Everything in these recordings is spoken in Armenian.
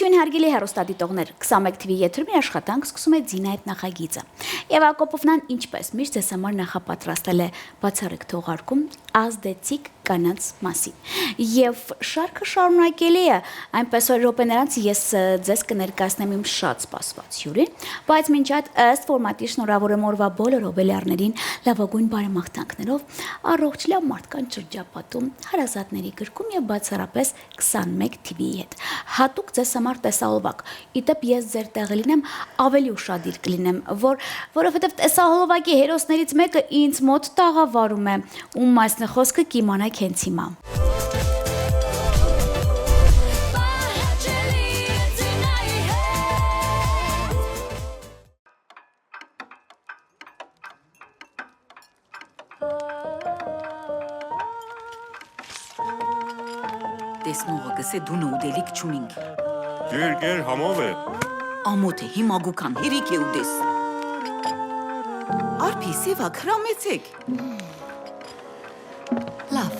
Ողջույն հարգելի հեռուստադիտողներ, 21 TV եթերում աշխատանք սկսում է Ձինա այդ նախագիծը։ Եվ Ակոպովնան ինչպես միշտ ձեզ համար նախապատրաստել է բացառիկ թողարկում ազդեցիկ կանանց մասին։ Եվ շարքը շարունակելի է, այնպես որ րոպեներանց ես ձեզ կներկայացնեմ իմ շատ սպասված հյուրին, բայց մինչ այդ ըստ ֆորմատի շնորհավորեմ օրվա բոլոր հոբելյարներին լավագույն բարեմաղթանքներով, առողջ լավ մարդկանց շրջապատում, հարազատների գրկում եւ բացառապես 21 TV-ի հետ։ Հատուկ ձեզ համար տեսահոլովակ։ Իդեպ ես ձեր տեղը լինեմ, ավելի ուշադիր կլինեմ, որովհետև տեսահոլովակի հերոսներից մեկը ինձ մոտ տաղավարում է, ում մասն է խոսքը կիմանաք հենց հիմա։ Տեսնողը գսե դու նոդելիք չունինք։ Գեր համով է։ Ամոթ է հիմա գուքան հերիք է ուդես։ Արփի սևա քրամեցեք։ Լավ։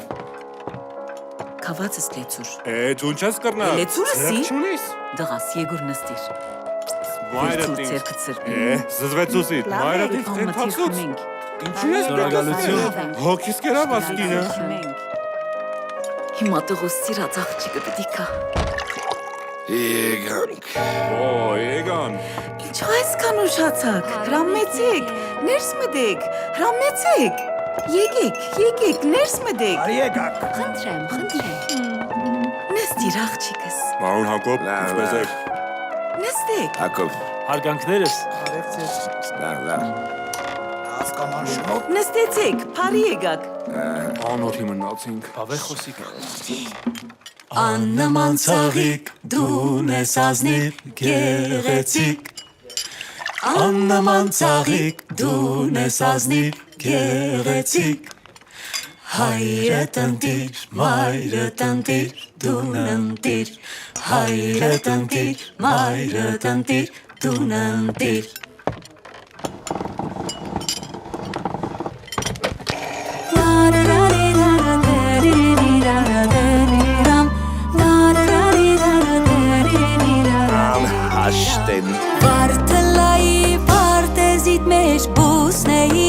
Կավացս լեցուր։ Դու չես կրնա։ Լեցուրը սի։ Չունիս։ Դղաս եգուր նստիր։ Մայրդ ինձ։ Զզվեցուսի։ Մայրդ ինձ թենթացուց։ Ինչու ես Շնորհակալություն։ Հոգիս կերավ ասկինը։ Հիմա տղոս սիրած աղջիկը պետք է։ Եկանք։ Եկան։ Ինչ այսքան ուշացաք։ Հրամեցեք, ներս մտեք, հրամեցեք։ Եկեք, ներս մտեք։ Արի եկանք։ Խնդրեմ։ Նստիր աղջիկս։ Մարուն Հակոբ, ինչպես եք։ Նստեք։ Հակոբ։ Հարգանքներս։ Լավ։ Ասկաման շնոտ։ Նստեցեք, բարի եկաք։ Անորի մնացինք։ Բավե խոսիկ։ Աննման ցաղիկ դուն ես ազնիվ գեղեցիկ Աննման ցաղիկ դուն ես ազնիվ գեղեցիկ Հայրդ ընտիր, մայրդ ընտիր, դուն ընտիր Հայրդ ընտիր, մայրդ ընտիր, դուն ընտիր Աշտեն։ Վարդլայի պարտեզիտ մեջ բուսնեի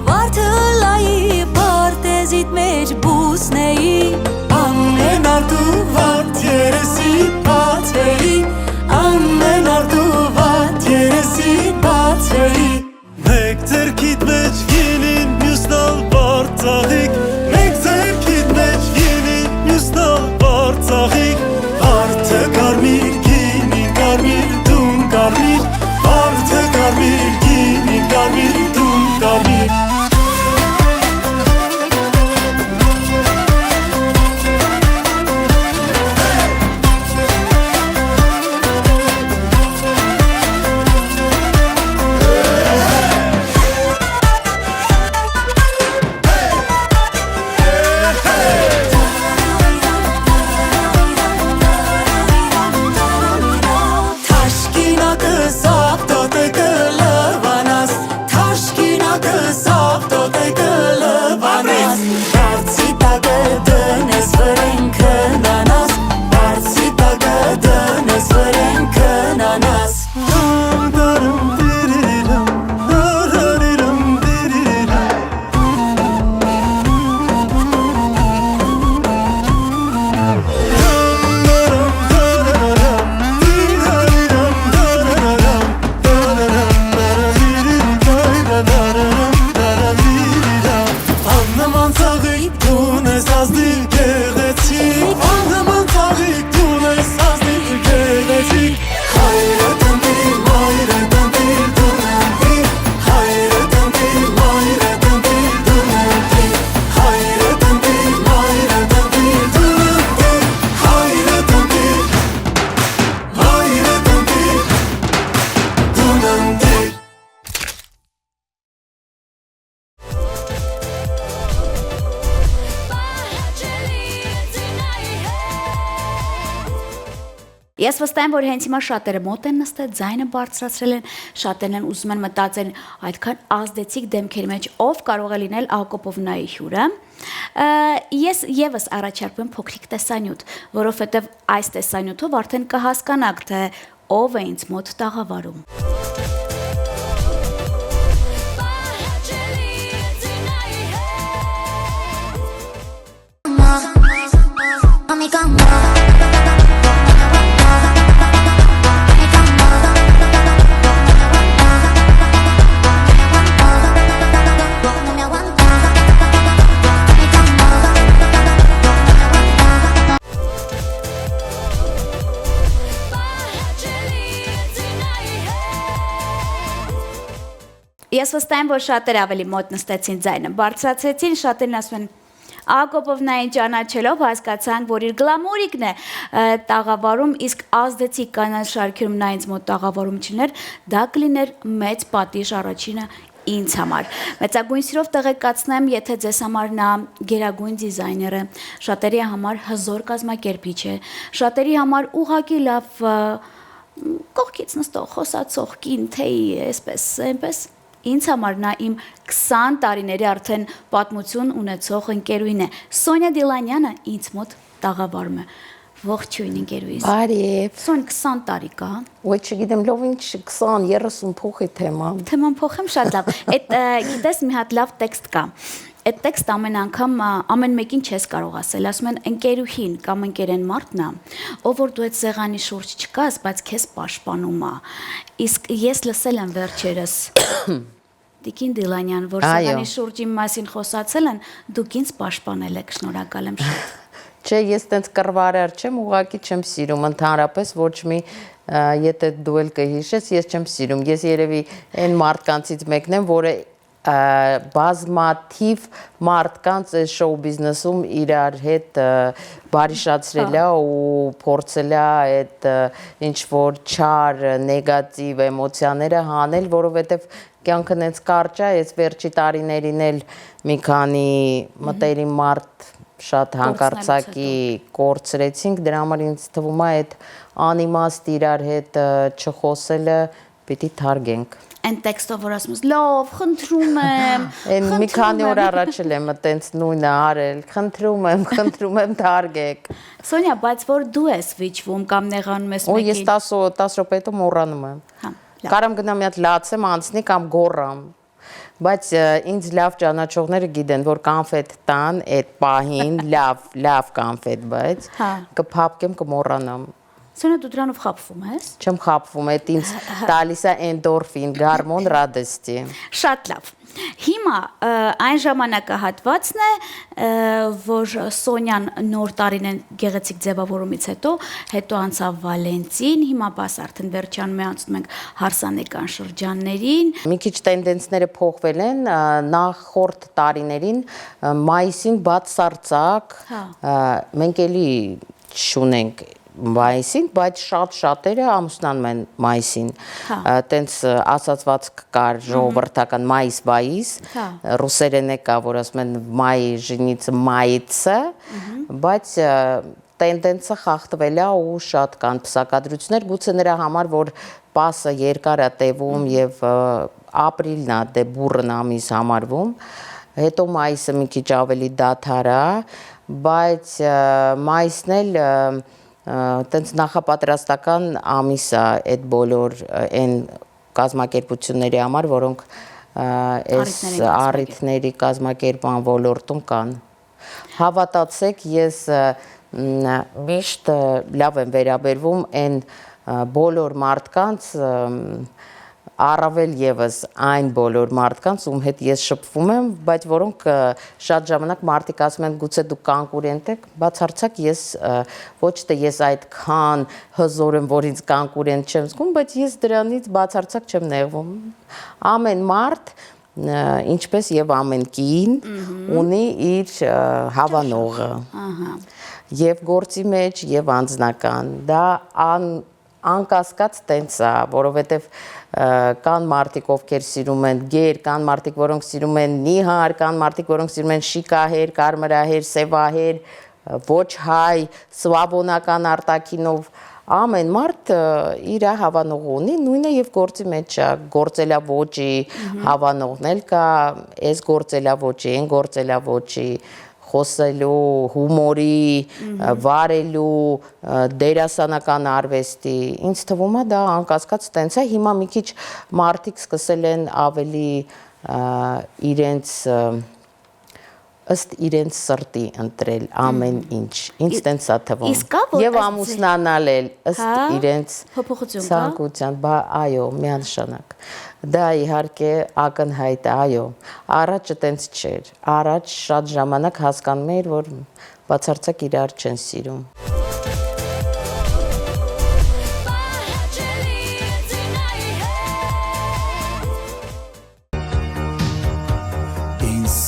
Վարդլայի պարտեզիտ մեջ բուսնեի Ամեն արդու վարդ երեսի բացեի Ամեն արդու վարդ երեսի բացեի Մեկ ձերքիտ մեջ գինին մյուսնալ բարձաղիկ Մեկ ձերքիտ մեջ գինին մյուսնալ բարձաղիկ Վարդը կարմիր գինին կարմիր դուն կարմիր Վարդը կարմիր գինին կարմիր դուն կարմիր Ես վստահ եմ, որ հենց հիմա շատերը մոտ են նստել, ձայնը բարձրացրել են, շատերն են ուզում են մտածել այդքան ազդեցիկ դեմքերի մեջ ով կարող է լինել Ակոպովնայի հյուրը։ Ես եւս առաջարկում եմ փոքրիկ տեսանյութ, որովհետեւ այս տեսանյութով արդեն կհասկանաք, թե ով է ինձ մոտ տաղավարում։ Ես վստահ եմ, որ շատերը ավելի մոտ նստեցին ձայնը, բարձրացրեցին, շատերն ասում են Ակոպովնային ճանաչելով հասկացանք, որ իր գլամուրիկն է տաղավարում, իսկ ազդեցիկ կանանց շարքերում նա ինձ մոտ տաղավարում չներ, դա կլիներ մեծ պատիժ առաջինը ինձ համար։ Մեծագույն սիրով տեղեկացնեմ, եթե ձեզ համար նա գերագույն դիզայներ է, շատերի համար հզոր կազմակերպիչ է, շատերի համար ուղղակի լավ կողքից նստող, խոսացող կին, թեյ, այսպես, այնպես։ Ինձ համար նա իմ 20 տարիների արդեն պատմություն ունեցող ընկերուհին է։ Սոնյա Դիլանյանը ինձ մոտ տաղավարում է։ Ողջույն ընկերուհիս։ Բարև։ Սոն 20 տարի կա։ Ոչ չգիտեմ, լավ ինչ 20-30 փոխի թեման։ Թեման փոխեմ շատ լավ։ Այդ գիտես մի հատ լավ տեքստ կա։ Այդ տեքստ ամեն անգամ ամեն մեկին չես կարող ասել, ասում են ընկերուհին կամ ընկերեն մարդն է, ով որ դու այդ սեղանի շուրջ չկաս, բայց քեզ պաշտպանում է։ Իսկ ես լսել եմ վերջերս Տիկին Դիլանյան, որ սեղանի շուրջ իմ մասին խոսացել են, դուք ինձ պաշտպանել եք, շնորհակալ եմ շատ։ Չէ, ես տենց կռվարար չեմ, ուղղակի չեմ սիրում, ընդհանրապես ոչ մի, եթե դու էլ կհիշես, ես չեմ սիրում։ Ես երևի այն մարդկանցից մեկն եմ, որը բազմաթիվ մարդկանց այս շոու բիզնեսում իրար հետ բարիշացրել է ու փորձել է այդ ինչ որ չար, նեգատիվ էմոցիաները հանել, որովհետև կյանքը նենց կարճ է, այս վերջի տարիներին էլ մի քանի մտերիմ մարդ շատ հանկարծակի կորցրեցինք, դրա համար ինձ թվում է այդ անիմաստ իրար հետ չխոսելը պիտի թարգենք։ Այն տեքստով որ ասում ես, լավ, խնդրում եմ։ Այն մի քանի օր առաջ էլ եմ տենց նույնը արել, խնդրում եմ թարգեք։ Սոնյա, բայց որ դու ես վիճվում կամ նեղանում ես մեկին։ Ու ես 10 րոպե հետո մոռանում եմ։ Կարամ գնամ մի հատ լացեմ, անցնի կամ գոռամ։ Բայց ինձ լավ ճանաչողները գիտեն, որ կանֆետ տան այդ պահին, լավ կանֆետ, բայց կփափկեմ, կմոռանամ։ Սոնյա, դու դրանով խաբվում ես։ Չեմ խաբվում, այդ ինձ տալիս է էնդորֆին, գարմոն, ռադեստի։ Շատ լավ։ Հիմա այն ժամանակահատվածն է, որ Սոնյան նոր տարին գեղեցիկ ձևավորումից հետո անցավ Վալենտին, հիմա բաս արդեն վերջանում է, անցնում ենք հարսանեկան շրջաններին։ Մի քիչ տենդենսները փոխվել են, նախորդ տարիներին մայիսին բաց սառցակ, մենք էլի չունենք մայիսին, բայց շատերը ամուսնանում են մայիսին, տենց ասացված կար ժողովրդական մայիս-բայիս, ռուսերեն է կա, որ ասում են մայ ժնիցը մայիցը, բայց տենդենսը խախտվել է ու շատ կան պսակադրություններ, գուցե նրա համար, որ պասը երկար է տևում և ապրիլն է, դե բուռն ամիս համարվում, հետո մայիսը մի քիչ ավելի դադար է, բայց մայիսն էլ տենց նախապատրաստական ամիս է այդ բոլոր այն կազմակերպությունների համար, որոնք այս առիթների կազմակերպման ոլորտում կան։ Հավատացեք, ես միշտ լավ եմ վերաբերվում այն բոլոր մարդկանց, առավել եւս այն բոլոր մարդկանց, ում հետ ես շփվում եմ, բայց որոնք շատ ժամանակ մարդիկ ասում են, գուցե դուք կոնկուրենտ եք, բացարձակ ես ոչ թե ես այդքան հզոր եմ, որ ինձ կոնկուրենտ չեմ զգում, բայց ես դրանից բացարձակ չեմ նեղվում։ Ամեն մարդ, ինչպես եւ ամեն կին, ունի իր հավանողը։ Եվ գործի մեջ, եւ անձնական։ Դա անկասկած տենց է, որովհետև կան մարդիկ, ովքեր սիրում են գեր, կան մարդիկ, որոնք սիրում են նիհար, կան մարդիկ, որոնք սիրում են շիկահեր, կարմրահեր, սևահեր, ոչ հայ, սվաբոնական արտաքինով ամեն մարդ իր հավանող ունի, նույնը եւ գործի մեջ է, գործելավոճի հավանողն էլ կա, այս գործելավոճի, այն գործելավոճի, խոսելու, հումորի, վարելու, դերասանական արվեստի, ինձ թվում է դա անկասկած տենց է, հիմա մի քիչ մարդիկ սկսել են ավելի իրենց ըստ իրենց սրտի ընտրել ամեն ինչ, ինձ տենց է թվում, եւ ամուսնանալ էլ ըստ իրենց ցանկության, այո, միանշանակ, դա իհարկե ակնհայտ է, այո, առաջը տենց չէր, առաջ շատ ժամանակ հասկանում էիր, որ բացարձակ իրար չեն սիրում։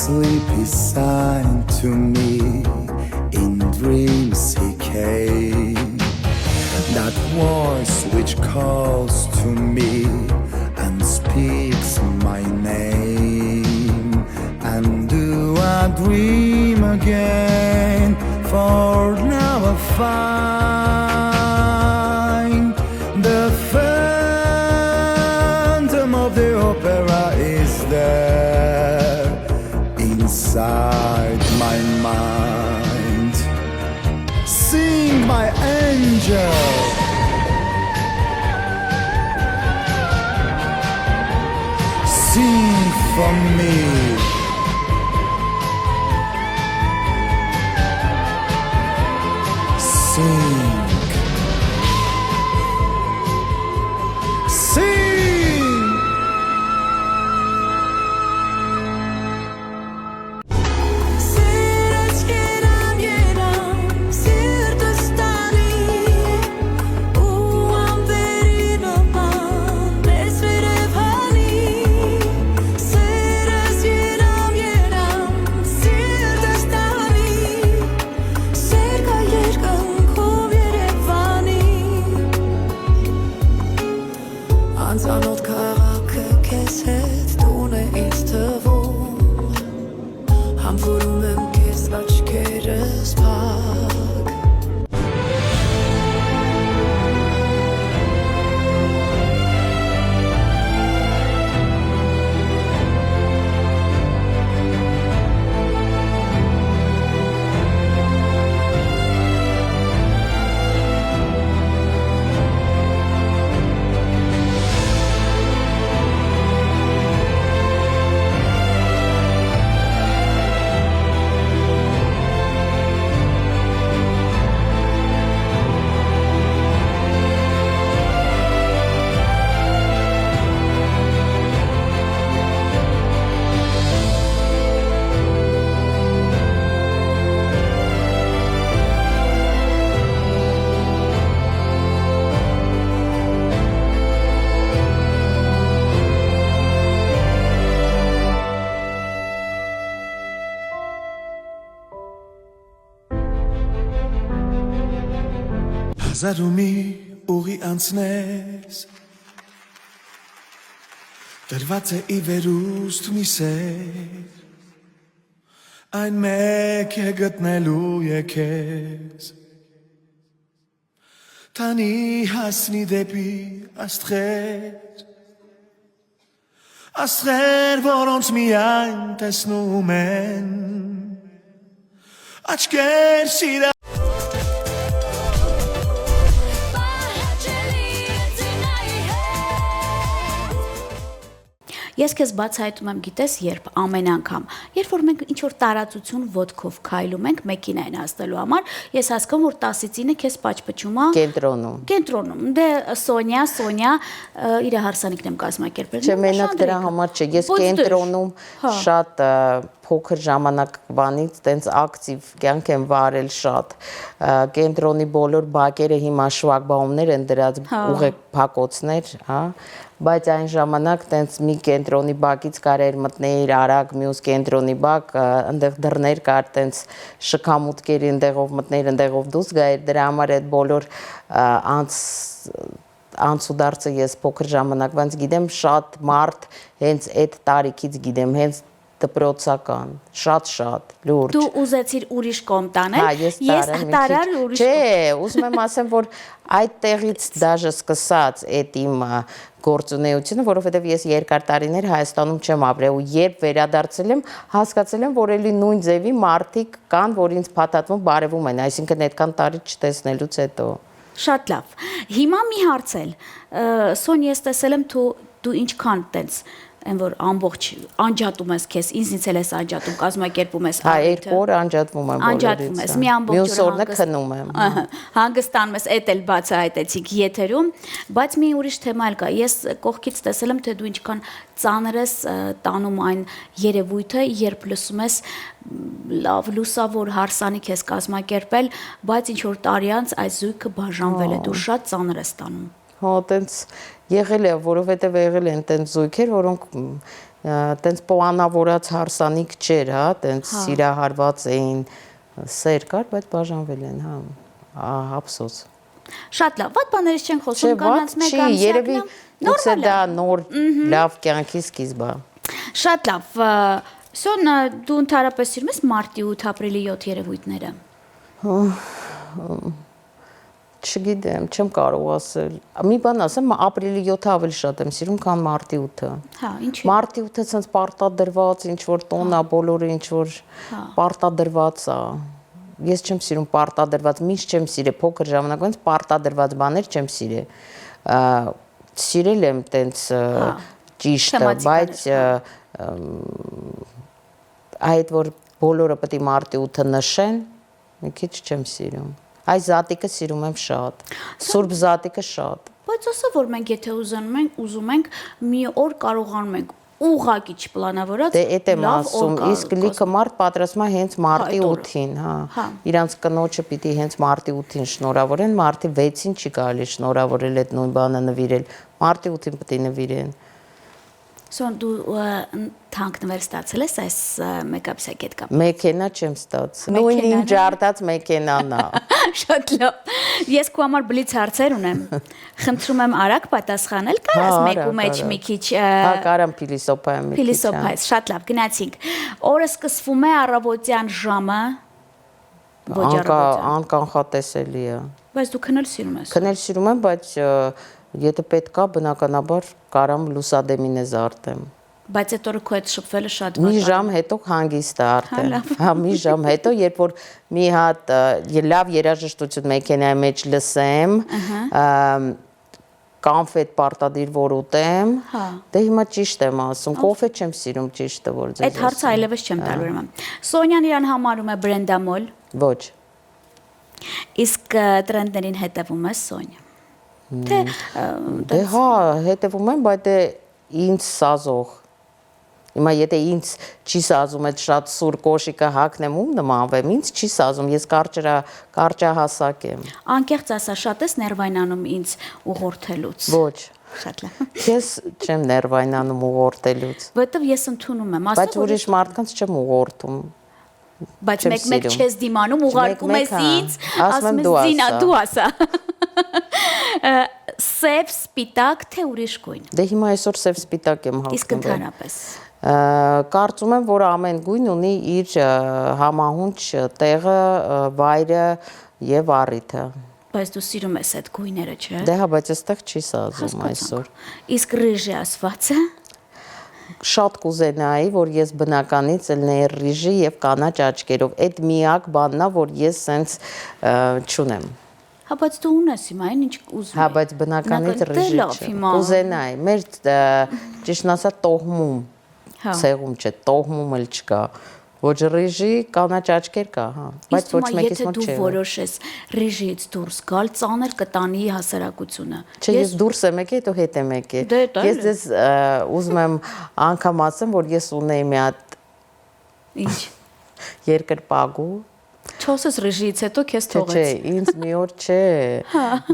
Sleep he sang to me, in dreams he came, that voice which calls to me and speaks my name, and do I dream again, for now I find the phantom of the opera is there inside my mind. Sing, my angel, sing for me. Sing, sing. Անծանոթ քաղաքը քեզ հետ տուն է ինձ թվում, համբուրում եմ քեզ աչքերս փակ։ Հազարումի ուղի անցնես, դրված է ի վերուստ մի սեր, այն մեկ է գտնելու եկես, տանի հասնի դեպի աստղեր, աստղեր, որոնց միայն տեսնում են, աչքեր սիրած Ես քեզ բացահայտում եմ, գիտես, երբ ամեն անգամ, երբ որ մենք ինչ որ տարածություն ոդկով քայլում ենք մեքենային հասնելու համար, ես հասկանում որ 10-ից 9 քեզ պաճպճում է կենտրոնում։ Դե Սոնյա իր հարսանիքն եմ կազմակերպել։ Չէ, մենակ դրա համար չէ, ես կենտրոնում շատ փոքր ժամանակվանից տենց ակտիվ կյանք եմ վարել շատ։ Կենտրոնի բոլոր բակերը հիմա շվագբաումներ են դրած ուղեկ փակոցներ, հա, բայց այն ժամանակ տենց մի կենտրոնի բակից կարեր մտնել արագ մյուս կենտրոնի բակ, այնտեղ դռներ կար, տենց շքամուտքերի այնտեղով մտնել, այնտեղով դուրս գայր, դրա համար այդ բոլոր անցուդարձը ես փոքր ժամանակվանից գիտեմ, շատ մարդ հենց այդ տարիքից գիտեմ, հենց դպրոցական, շատ լուրջ։ Դու ուզեցիր ուրիշ կողմ տանել, Հա, ես տարար ուրիշ կողմ։ Չէ, ուզում եմ ասեմ, որ այդ տեղից դաժե սկսած այդ իմ գործունեությունը, որովհետև ես երկար տարիներ Հայաստանում չեմ ապրել ու երբ վերադարձել եմ, հասկացել եմ, որ էլի նույն ձևի մարդիկ կան, որ ինձ փաթաթվում բարևում են, այսինքն այդքան տարի չտեսնելուց հետո։ Շատ լավ։ Հիմա մի հարցել։ Սոնի, ես տեսել եմ դու ինչքան տենց այն որ ամբողջ անջատում ես քեզ, ինձնից էլ ես անջատում, կազմակերպում ես Հա, 2 օր անջատվում եմ բոլորից։ Անջատվում ես, մի ամբողջ Մյուս օրը քնում եմ։ Հանգստանում ես, էդ էլ բացահայտեցիք եթերում, բայց մի ուրիշ թեմա էլ կա։ Ես կողքից տեսել եմ, թե դու ինչքան ծանր ես տանում այն երևույթը, երբ լսում ես լավ լուսավոր հարսանիք ես կազմակերպել, բայց ինչ որ տարի անց այս զույգը բաժանվել է, դու շատ ծանր ես տանում։ Հա, տենց եղել է, որովհետև եղել են տենց զույգեր, որոնք տենց պլանավորած հարսանիք չէր, հա, տենց սիրահարված էին, սեր կար, բայց բաժանվել են, հա, ափսոս։ Շատ լավ, ված բաներից չենք խոսում, կանանց մեկ ամսյակն է, երևի գուցե դա նոր լավ կյանքի սկիզբ է։ Շատ լավ, Սոն, դու ընդհանրապես սիրում ես մարտի 8 ապրիլի 7 երևույթները։ Չգիտեմ, չեմ կարող ասել։ Մի բան ասեմ, ապրիլի 7-ը ավելի շատ եմ սիրում, քան մարտի 8-ը։ Հա, ինչի՞։ Մարտի 8-ը ցենց պարտադրված, ինչ որ տոնա, բոլորը ինչ որ պարտադրված է։ Ես չեմ սիրում պարտադրված, միշտ չեմ սիրել, փոքր ժամանակից պարտադրված բաներ չեմ սիրել։ Սիրել եմ տենց ճիշտը, բայց այդ որ բոլորը պետք է մարտի 8-ը նշեն, մի քիչ չեմ սիրում։ Այս զատիկը սիրում եմ շատ։ Սուրբ զատիկը շատ։ Բայց ասա որ մենք եթե ուզում ենք մի օր կարողանում ենք ուղղակի չպլանավորած Դե էդ եմ ասում, իսկ լիքը մարդ պատրաստում է հենց մարտի 8-ին, հա։ Իրանց կնոջը պիտի հենց մարտի 8-ին շնորհավորեն, մարտի 6-ին չի կարելի շնորհավորել այդ նույն բանը նվիրել։ Մարտի 8-ին պետք է նվիրեն։ Սոն դու թանկնվեր ստացել ես այս մեկապսակ հետ կապ։ Մեքենա չեմ ստացել։ Նույն իմ ջարդած մեքենան է։ Շատ լավ։ Ես քո համար բլից հարցեր ունեմ։ Խնդրում եմ արագ պատասխանել, կարաս մեկու մեջ մի քիչ։ Հա, կարամ փիլիսոփայեմ մի քիչ։ Փիլիսոփայես, շատ լավ, գնացինք։ Օրը սկսվում է առավոտյան ժամը։ Ոչ առավոտյան։ Անկանխատեսելի է։ Բայց դու քնել սիրում ես։ Քնել սիրում եմ, բայց եթե պետք է, բնականաբար կարամ լուսադեմին է զարտեմ։ Բայց այդ օրը քո հետ շփվելը շատ Մի ժամ հետո հանգիստ է արդեն։ Հա, մի ժամ հետո, երբ որ մի հատ լավ երաժշտություն մեքենայի մեջ լսեմ, կոնֆետ պարտադիր որ ուտեմ, դե հիմա ճիշտ եմ ասում, կոֆե չեմ սիրում ճիշտը որ ձեզ։ Այդ հարցը այլևս չեմ տալու ուրեմն։ Սոնյան իրան համարում է բրենդամոլ։ Ոչ։ Իսկ տրենդերին հետևում է Սոնյա։ Դե հա, հետևում եմ, բայց դե ինձ սազող։ Հիմա եթե ինձ չի սազում այդ շատ սուր կոշիկը հագնեմ ում նմանվեմ, ինձ չի սազում, ես կարճահասակ եմ։ Անկեղծ ասա, շատ ես ներվայնանում ինձ ուղղորդելուց։ Ոչ։ Շատ լավ։ Ես չեմ ներվայնանում ուղղորդելուց։ Որտեվ ես ընդունում եմ, Բայց ուրիշ մարդկանց չեմ ուղղորդում։ Բայց մեկ չես դիմանում, ուղարկում ես ինձ, ասում ես զինա, դու ասա։ Սև, սպիտակ, թե ուրիշ գույն։ Դե հիմա այսօր սև սպիտակ եմ հագնում։ Իսկ ընդհանրապես։ Կարծում եմ, որ ամեն գույն ունի իր համահունչ տեղը, վայրը եւ առիթը։ Բայց դու սիրում ես այդ գույները, չէ՞։ Դե հա, բայց այստեղ չի սազում այսօր։ Իսկ ռիժի ասվածը։ Շատ կուզենայի, որ ես բնականից ելնեի ռիժի եւ կանաչ աչքերով։ Այդ միակ բանն է, որ ես սենց չունեմ։ Հա, բայց դու ունես հիմա, այն ինչ ուզում ես։ Հա, բայց բնականից ռիժի չէ։ Կուզենայի, մեր ճիշտն ասած տոհմում, ցեղում չէ, տոհմում էլ չկա։ Ոչ ռիժի, կանաչ աչքեր կա, հա, բայց ոչ մեկից մոտ չէ։ Եթե դու որոշես ռիժից դուրս գալ, ծանր կտանի հասարակությունը։ Չէ, ես դուրս եմ եկել, հետո հետ եմ եկել։ Ես ձեզ ուզում եմ անգամ ասեմ, որ ես ունեի մի հատ Ինչ։ երկրպագու։ Չոսես ռիժից հետո քեզ թողեց։ Չէ, ինձ մի օր չէ։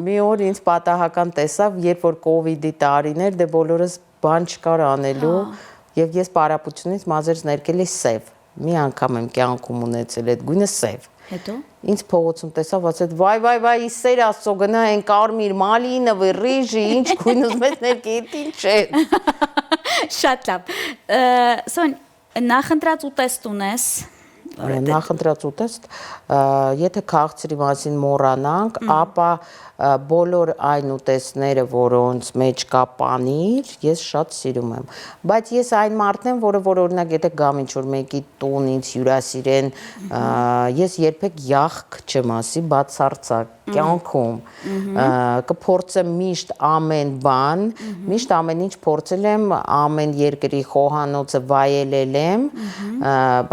Մի օր ինձ պատահական տեսավ, երբ որ կովիդի տարիներ, դե բոլորս բան չկար անելու, եւ ես պարապությունից մազերս ներկել էի սև։ Մի անգամ եմ կյանքում ունեցել այդ գույնը սև։ Հետո ինձ փողոցում տեսավ, ասեց վայ, իսեր աստծո գնա այն կարմիր մալինովը, ռիժի, ինչ գույն ուզում ես ներկել, ինչ է։ Շատ լավ։ Սոն, Նախընտրած ուտեստ ունես։ Նախընտրած ուտեստ, եթե քաղցրի մասին մոռանանք, ապա բոլոր այն ուտեստները, որոնց մեջ կա պանիր, ես շատ սիրում եմ։ Բայց ես այն մարդն եմ, որը որ օրինակ եթե գամ ինչ-որ մեկի տուն ինձ հյուրասիրեն, ես երբեք յախք չեմ ասի, բացարձակ կյանքում կփորձեմ միշտ ամեն բան, միշտ ամեն ինչ փորձել եմ, ամեն երկրի խոհանոցը վայելել եմ,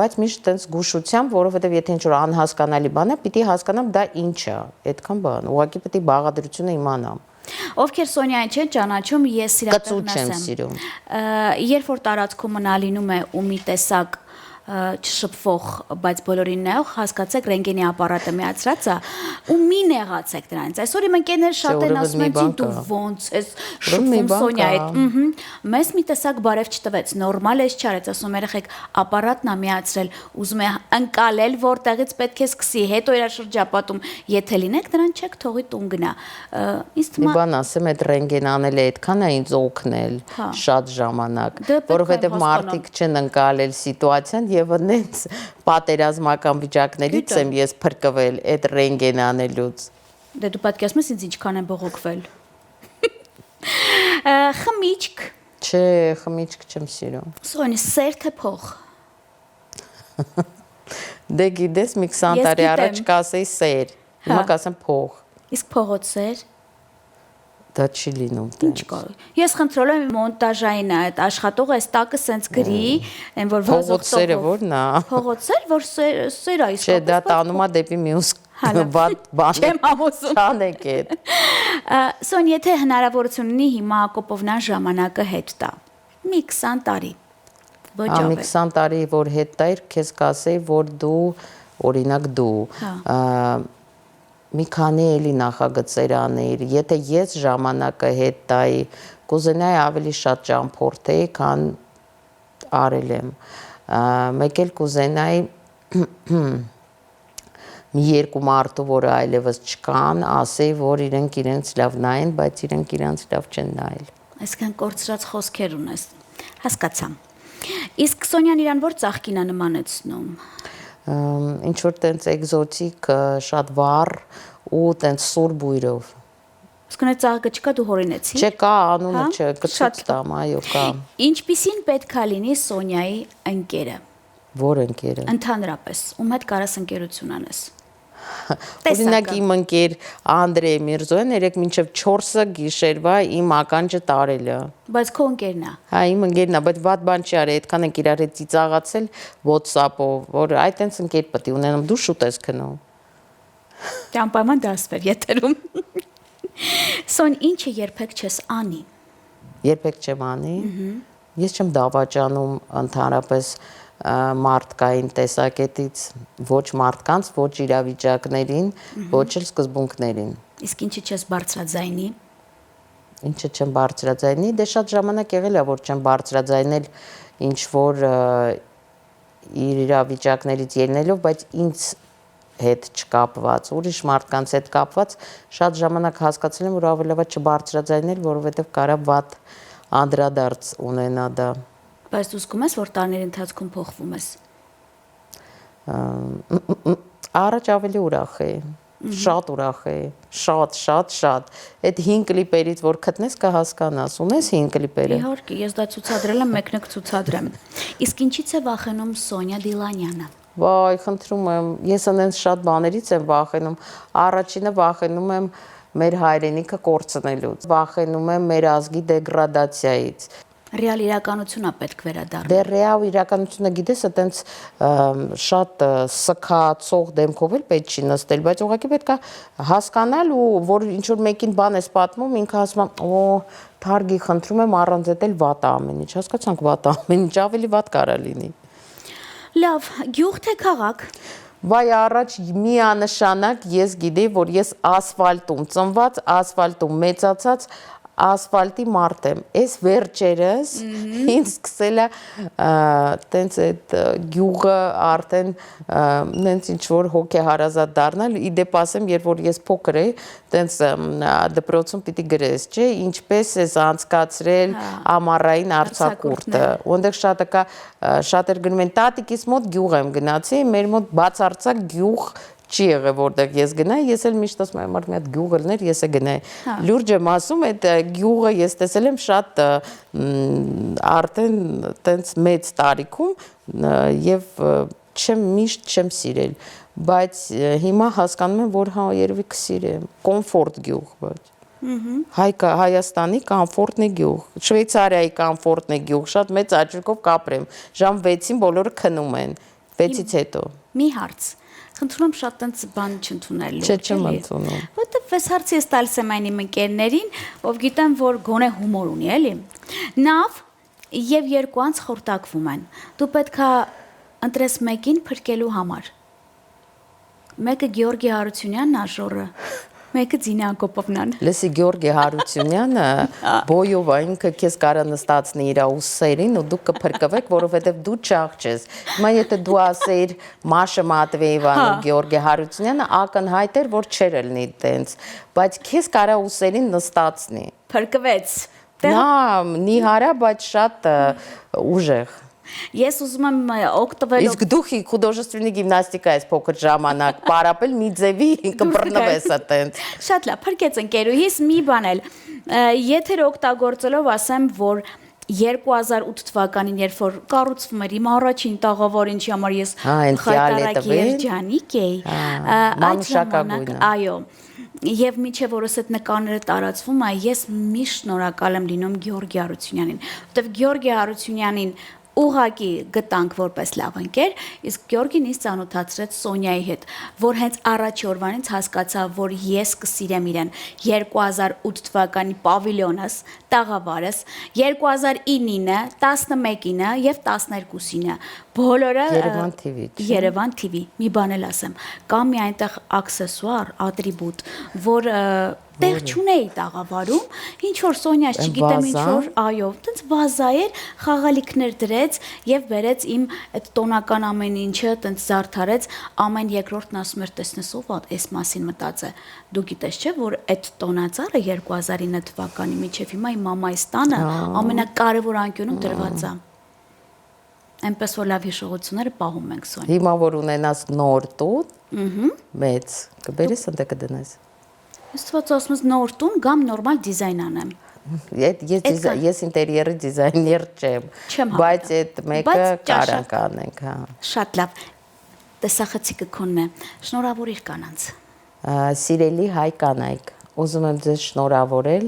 բայց միշտ տենց զգուշությամբ, որովհետև եթե ինչ-որ անհասկանալի բան է, պիտի հասկանամ դա ինչ է, այդքան բան, ուղղակի պիտի բաղադրությունը իմանամ։ Ովքեր Սոնյային չեն ճանաչում, ես Կծուծ եմ սիրում։ Երբ որ տարածքում մնալինում է ու մի տեսակ չշփվող, բայց բոլորին նայող, հասկացեք ռենտգենի ապարատը միացրած է ու մի նեղացեք դրանից։ Այսօր իմ ընկերներ շատ են ասում են դու ոնց ես շփվում Սոնյայի հետ։ Մեզ մի տեսակ բարև չտվեց, նորմալ էս չարեց, ասում երեխեք ապարատն է միացրել, ուզում է ընկալել, որտեղից պետք է սկսի, հետո իր շրջապատում, եթե լինեք դրան չեք թողի տուն գնա։ Ինձ Մի բան ասեմ, այդ ռենտգեն անելը այդքան է ինձ օգնել շատ ժամանակ, որովհետև մարդիկ չեն ընկալել սիտուացիան եւ այնց պատերազմական վիճակներից եմ ես փրկվել այդ ռենտգեն անելուց։ Դե դու պատկերացնում ես ինձ ինչքան եմ բողոքվել։ Խմիչք։ Չէ, խմիչք չեմ սիրում։ Սոնի, սեր թե փող։ Դե գիտես, մի 20 տարի առաջ կասեի սեր, հիմա կասեմ փող։ Իսկ փողոց սեր։ Դա չի լինում։ Ինչ կա։ Ես խնդրել եմ մոնտաժային այդ աշխատողը այս տակը սենց գրի, այն որ Փողոց սերը ո՞րն է։ Փողոց սեր, որ սեր է իսկ։ Չէ, դա տանում է դեպի մյուս բան։ Չեմ ամուսում։ Չանեք այդ։ Սոն, եթե հնարավորություն ունի հիմա Ակոպովնան ժամանակը հետ տա։ Մի 20 տարի։ Ոչ Մի ավելի։ 20 տարի որ հետ տայր, քեզ կասեի, որ դու օրինակ դու մի քանի էլի նախագծեր անեիր, եթե ես ժամանակը հետ տայի, կուզենայի ավելի շատ ճամփորդեի, քան արել եմ։ Մեկ էլ կուզենայի մի երկու մարդու, որը այլևս չկան, ասեի, որ իրենք իրենց լավ նայեն, բայց իրենք իրենց լավ չեն նայել։ Այսքան կորցրած խոսքեր ունես։ Հասկացամ։ Իսկ Սոնյան իրան որ ծաղկին է նմանեցնում։ Ինչ որ տենց էկզոտիկ, շատ վառ ու տենց սուր բույրով։ Իսկ նա ծաղկը չկա դու հորինեցի։ Չկա, անունը չէ, կցած տամ, այո, կա։ Ինչպիսին պետք է լինի Սոնյայի ընկերը։ Որ ընկերը։ Ընդհանրապես, ում հետ կարաս ընկերություն անես։ Օրինակ իմ ընկեր Անդրեյ Միրզոյան երեք մինչև 4-ը գիշերվա իմ ականջը տարել է։ Բայց քո ընկերն է։ Հա, իմ ընկերն է, բայց վատ բան չի արել, այդքան ենք իրար հետ ծիծաղացել WhatsApp-ով, որ այդ տենց ընկեր պետք է ունենամ, դու շուտ ես քնում։ Ճամպաման դասվեր եթերում։ Սոն, ինչը երբեք չես անի։ Երբեք չեմ անի։ Ես չեմ դավաճանում ընդհանրապես մարդկային տեսակետից, ոչ մարդկանց, ոչ իրավիճակներին, ոչ էլ սկզբունքներին։ Իսկ ինչի չես բարձրաձայնի։ Ինչը չեմ բարձրաձայնի, դե շատ ժամանակ եղել է, որ չեմ բարձրաձայնել ինչ որ իր իրավիճակներից ելնելով, բայց ինձ հետ չկապված, ուրիշ մարդկանց հետ կապված, շատ ժամանակ հասկացել եմ, որ ավելի լավ է չբարձրաձայնել, որովհետև կարա վատ անդրադարձ ունենա դա։ Բայց դու զգում ես, որ տարիների ընթացքում փոխվում ես։ Առաջ ավելի ուրախ էի, շատ ուրախ էի, շատ։ Այդ 5 կլիպերից որ գտնես կհասկանաս, ունես 5 կլիպերը։ Իհարկե, ես դա ցուցադրել եմ, մեկնեք ցուցադրեմ։ Իսկ ինչից է վախենում Սոնյա Դիլանյանը։ Վայ, խնդրում եմ, ես այնց շատ բաներից եմ վախենում։ Առաջինը վախենում եմ մեր հայրենիքը կորցնելուց, վախենում եմ մեր ազգի դեգրադացիայից։ Ռեալ իրականությունն է պետք վերադառնալ։ Դե ռեալ իրականությունը գիտես, այտենց շատ սքացող դեմքով էլ պետք չի նստել, բայց ուղղակի պետք է հասկանալ ու որ ինչ որ մեկին բան ես պատմում, ինքը ասում է, օ, թարգի, խնդրում եմ առանց էդ էլ վատ է ամեն ինչ, հասկացանք վատ է ամեն ինչ, ավելի վատ կարա լինի։ Լավ, գյուղ թե քաղաք։ Վայ առաջ միանշանակ ես գիտեի, որ ես ասֆալտում ծնված, ասֆալտում մեծացած ասֆալտի մարդ եմ։ Այս վերջերս ինձ սկսել է տենց այդ գյուղը արդեն նենց ինչ որ հոգեհարազատ դառնալ։ Իդեպ ասեմ, երբ որ ես փոքր էի, տենց դպրոցում պիտի գրես, չէ, ինչպես ես անցկացրել ամառային արձակուրդը։ Որտեղ շատ էր գնում են տատիկիս մոտ գյուղ եմ գնացի, մեր մոտ բացարձակ գյուղ չի եղել, որտեղ ես գնայի, ես էլ միշտ ասում եմ, մի հատ գյուղ լներ, ես է գնայի։ Լուրջ եմ ասում, այդ գյուղը ես տեսել եմ շատ արդեն տենց մեծ տարիքում եւ միշտ չեմ սիրել, բայց հիմա հասկանում եմ, որ հա երևի կսիրեմ, կոմֆորտ գյուղ, բայց Հայաստանի կոմֆորտնի գյուղ, Շվեյցարիայի կոմֆորտնի գյուղ, շատ մեծ աճիկով կապրեմ, ժամ 6-ին բոլորը քնում են, 6-ից հետո։ Մի հարց Խնդրում եմ շատ տենց բան չընդունելու։ Չեմ ընդունում։ Որտեվ այս հարցը ես տալիս եմ այն իմ ընկերներին, ով գիտեմ, որ գոնե հումոր ունի, էլի։ Նավ եւ երկու անց խորտակվում են։ Դու պետքա ընտրես մեկին փրկելու համար։ Մեկը Գեորգի Հարությունյանն աժորը, մեկը Ձինա Հակոբովնան։ Լսի Գեորգի Հարությունյանը բոյով ինքը քեզ կարա նստածնի իր ուսերին ու դու կփրկվեք, որովհետև դու չաղջես։ Հիմա եթե դու ասեիր Մաշա Մատվեևան ու Գեորգի Հարությունյանը ակնհայտ էր, որ չէր լինի տենց, բայց քեզ կարա ուսերին նստածնի։ Փրկվեց։ Նա նիհարա, բայց շատ ուժեղ։ Ես ուզում եմ օգտվելով Իսկ դու художественной գիմնաստիկա ես փոքր ժամանակ պարապել մի ձևի կբռնվես այտենց։ Շատ լավ, փրկեց ընկերուհիս մի բան էլ։ Եթեր օգտագործելով ասեմ, որ 2008 թվականին, երբ որ կառուցվում էր իմ առաջին տաղավարը, ինչի համար ես խայտարակ երջանիկ էի, այդ ժամանակ, այո, եւ միջև որս այդ նկարները տարածվում է, ես միշտ շնորհակալ եմ լինում Գեորգի Հարությունյանին, որտեվ Գեորգի Հարությունյանին ուղակի գտանք որպես լավ ընկեր, իսկ Գեորգին ինձ ծանոթացրեց Սոնյայի հետ, որ հենց առաջի օրվանից հասկացա, որ ես կսիրեմ իրեն 2008 թվականի պավիլյոնս, տաղավարս, 2009-ը, 11-ինը եւ 12-ինը, բոլորը Երևան TV, մի բան էլ ասեմ, կամ մի այնտեղ աքսեսուար, ատրիբուտ, որ տեղ չունեի տաղավարում, ինչ որ Սոնյաս չգիտեմ ինչ որ, այո, տենց վազա էր, խաղալիքներ դրեց եւ բերեց իմ այդ տոնական ամեն ինչը տենց զարդարեց, ամեն երկրորդն ասում էր տեսնես ով էս մասին մտածե։ Դու գիտես չէ, որ այդ տոնածառը 2009 թվականի միջև հիմա իմ մամայիս տանը ամենակարևոր անկյունում դրված է։ Այնպես որ լավ հիշողությունները պահում ենք Սոնյա։ Հիմա որ ունենաս նոր տուն, մեծ, կբերես ընդ կդնես։ Աստված ասում ես նոր տուն կամ նորմալ դիզայն անեմ։ Ես ինտերիերի դիզայներ չեմ, բայց այդ մեկը կարանք անենք, հա։ Շատ լավ։ Տեսախցիկը քոնն է։ Շնորհավորիր կանանց։ Սիրելի հայ կանայք, ուզում եմ ձեզ շնորհավորել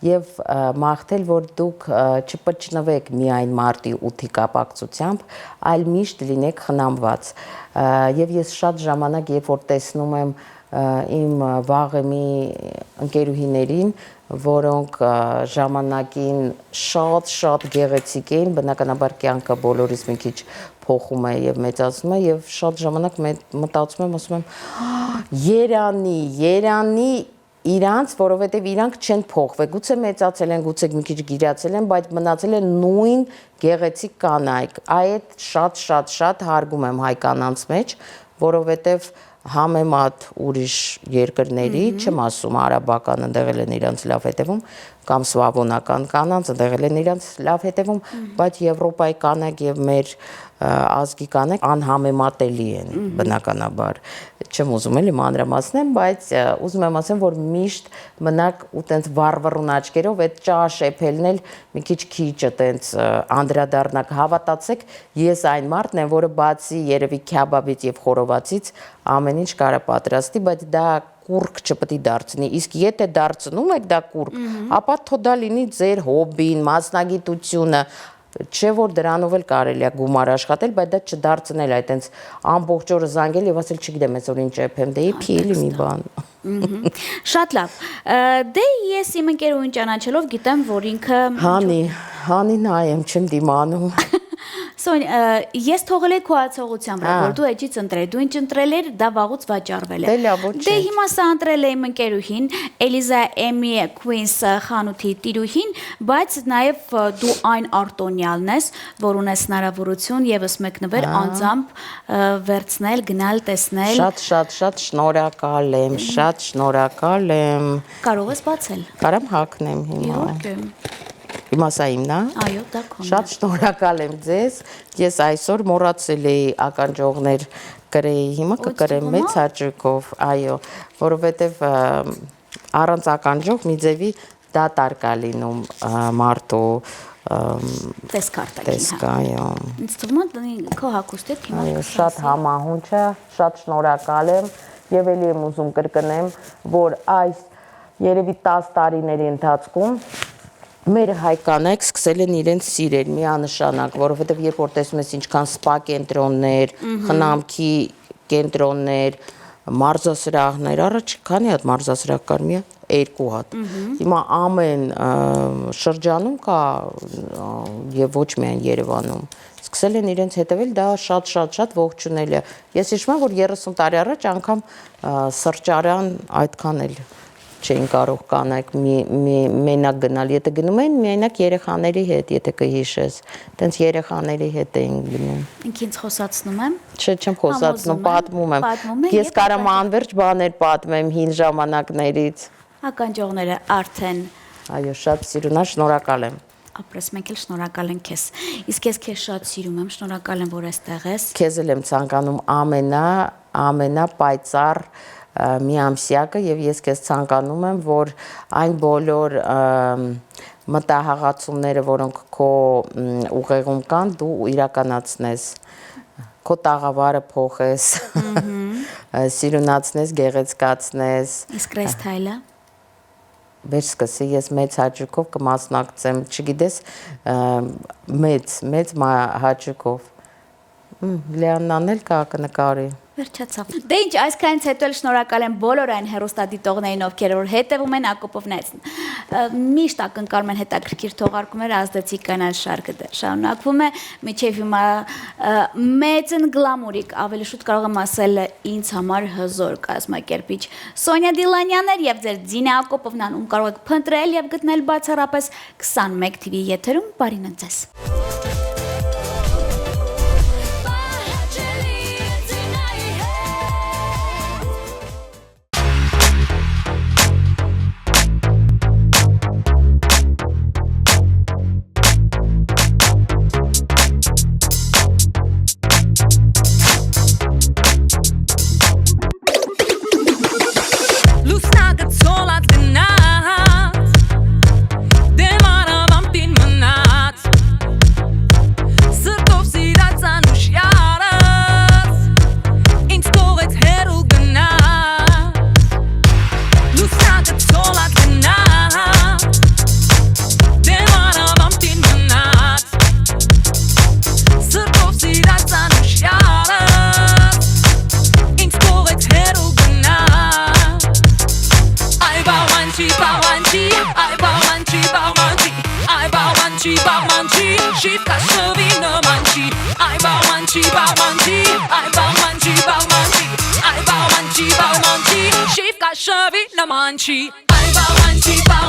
եւ մաղթել, որ դուք չպճնվեք միայն մարտի 8-ի կապակցությամբ, այլ միշտ լինեք խնամված։ Եվ ես շատ ժամանակ, երբ որ տեսնում եմ իմ վաղեմի ընկերուհիներին, որոնք ժամանակին շատ գեղեցիկ էին, բնականաբար կյանքը բոլորիս մի քիչ փոխում է եւ մեծացնում է եւ շատ ժամանակ մտածում եմ, ասում եմ Երանի իրանց, որովհետև իրանք չեն փոխվել, գուցե մեծացել են, գուցե մի քիչ գիրացել են, բայց մնացել են նույն գեղեցիկ կանայք։ Այդ շատ հարգում եմ հայ կանանց մեջ, որովհետև համեմատ ուրիշ երկրների, չեմ ասում արաբական ընդեղել են իրանց լավ հետևում, կամ սլավոնական կանանց ընդեղել են իրանց լավ հետևում, բայց Եվրոպայի կանայք եւ մեր ազգի կանայք անհամեմատելի են բնականաբար։ Չեմ ուզում էլի մանրամասնեմ, բայց ուզում եմ ասեմ, որ միշտ մնաք ու տենց վառվռուն աչքերով այդ ճաշեփելն էլ մի քիչ տենց անդրադառնաք, հավատացեք, ես այն մարդն եմ, որը բացի երևի քյաբաբից եւ խորովածից ամեն ինչ կարա պատրաստի, բայց դա կուրկ չպետք է դարձնի, իսկ եթե դարձնում եք դա կուրկ, ապա թող դա լինի ձեր հոբին, մասնագիտությունը, չէ որ դրանով էլ կարելի է գումար աշխատել, բայց դա չդարձնել այտենց ամբողջ օրը զանգել եւ ասել չգիտեմ այսօր ինչ եփեմ, դե եփի էլի մի բան։ Շատ լավ։ Դե ես իմ ընկերուհուն ճանաչելով գիտեմ, որ ինքը Հանի նայեմ, չեմ դիմանում։ Սոն, ես թողել եմ քո հացողության վրա, որ դու էջից ընտրել, դու ինչ ընտրել ես, դա վաղուց վաճառվել է։ Դե լավ, ոչ Դե հիմա սա ընտրել է իմ ընկերուհին, Էլիզա Էմի Queens խանութի տիրուհին, բայց նաև դու այն արտոնյալն ես, որ ունես հնարավորություն եւս մեկ նվեր անձամբ վերցնել, գնալ, տեսնել։ Շատ շնորհակալ եմ, շատ շնորհակալ եմ։ Կարող ես բացել։ Կարամ հագնեմ հիմա։ Իհարկե։ Հիմա սա իմն է։ Այո, դա քոնն է։ Շատ շնորհակալ եմ ձեզ։ Ես այսօր մոռացել էի ականջողներ գրեի, հիմա կգրեմ մեծ հաճույքով, այո, որովհետև առանց ականջող մի ձևի դատարկ է լինում մարդու տեսք, այո։ Ինձ թվում է քո հագուստը հիմա։ Այո, շատ համահունչ է, շատ շնորհակալ եմ եւ ելի եմ ուզում կրկնեմ, որ այս երևի 10 տարիների ընթացքում մեր հայ կանայք սկսել են իրենց սիրել միանշանակ, որովհետև երբ որ տեսնում ես ինչքան սպա կենտրոններ, խնամքի կենտրոններ, մարզասրահներ, առաջ քանի հատ մարզասրահ կար, մի 2 հատ։ Հիմա ամեն շրջանում կա եւ ոչ միայն Երևանում։ Սկսել են իրենց հետևել, դա շատ ողջունել է։ Ես հիշում եմ, որ 30 տարի առաջ անգամ սրճարան այդքան էլ չէին կարող կանայք մենակ գնալ, եթե գնում էին միայնակ երեխաների հետ, եթե կհիշես, տենց երեխաների հետ էին գնում։ Ինքինց խոսացնում եմ։ Չէ, չեմ խոսացնում, պատմում եմ։ Ես կարամ անverջ բաներ պատմեմ հին ժամանակներից։ Ականջողները արդեն։ Այո, շատ սիրուն եմ, շնորհակալ եմ։ Ապրես, մենք էլ շնորհակալ ենք քեզ։ Իսկ ես քեզ շատ սիրում եմ, շնորհակալ եմ, որ այստեղ ես։ Քեզ էլ եմ ցանկանում ամենապայծառ մի ամսյակը եւ ես քեզ ցանկանում եմ, որ այն բոլոր մտահղացումները, որոնք քո ուղեղում կան, դու իրականացնես, քո տաղավարը փոխես, սիրունացնես, գեղեցկացնես։ Իսկ ռեսթայլը Վեր սկսի, ես մեծ հաճույքով կմասնակցեմ, չգիտես, մեծ հաճույքով։ Լեաննան էլ կա կնկարի։ Վերջացավ։ Դե ինչ, այսքանից հետո էլ շնորհակալ եմ բոլոր այն հեռուստադիտողներին, ովքեր որ հետևում են Ակոպովնայցին։ Միշտ ակնկալում են հետաքրքիր թողարկումներ, ազդեցիկ կանալ շարքը շարունակվում է, մինչև հիմա մեծն գլամուրիկ, ավելի շուտ կարող եմ ասել ինձ համար հզոր կազմակերպիչ Սոնյա Դիլանյանն էր եւ ձեր Ձինա Ակոպովնան, ում կարող եք փնտրել եւ գտնել բացառապես 21 TV եթերում, բարին ձեզ։ Shavi na manchi, I bow manchi, bow